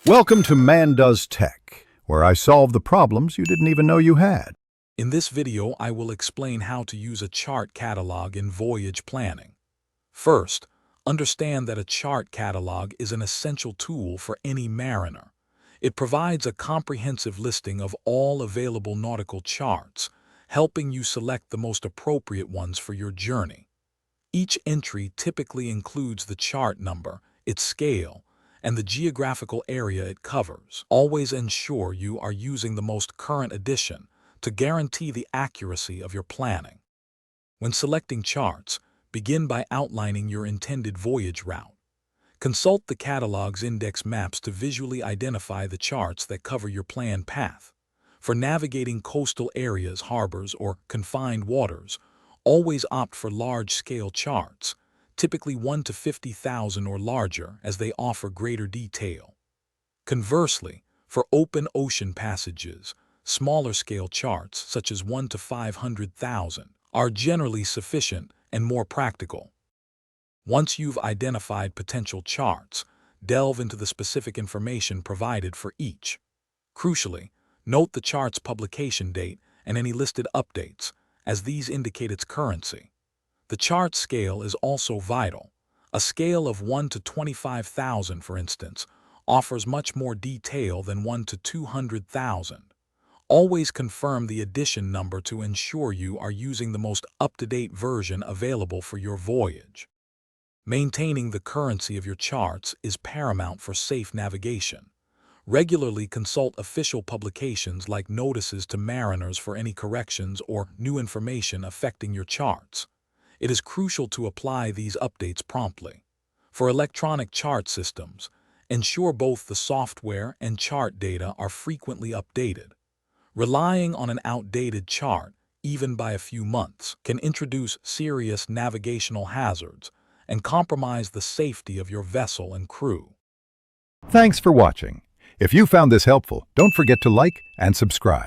Welcome to Man Does Tech, where I solve the problems you didn't even know you had. In this video, I will explain how to use a chart catalog in voyage planning. First, understand that a chart catalog is an essential tool for any mariner. It provides a comprehensive listing of all available nautical charts, helping you select the most appropriate ones for your journey. Each entry typically includes the chart number, its scale, and the geographical area it covers. Always ensure you are using the most current edition to guarantee the accuracy of your planning. When selecting charts, begin by outlining your intended voyage route. Consult the catalog's index maps to visually identify the charts that cover your planned path. For navigating coastal areas, harbors, or confined waters, always opt for large-scale charts, typically 1 to 50,000 or larger, as they offer greater detail. Conversely, for open ocean passages, smaller scale charts, such as 1 to 500,000, are generally sufficient and more practical. Once you've identified potential charts, delve into the specific information provided for each. Crucially, note the chart's publication date and any listed updates, as these indicate its currency. The chart scale is also vital. A scale of 1 to 25,000, for instance, offers much more detail than 1 to 200,000. Always confirm the edition number to ensure you are using the most up-to-date version available for your voyage. Maintaining the currency of your charts is paramount for safe navigation. Regularly consult official publications like notices to mariners for any corrections or new information affecting your charts. It is crucial to apply these updates promptly. For electronic chart systems, ensure both the software and chart data are frequently updated. Relying on an outdated chart, even by a few months, can introduce serious navigational hazards and compromise the safety of your vessel and crew. Thanks for watching. If you found this helpful, don't forget to like and subscribe.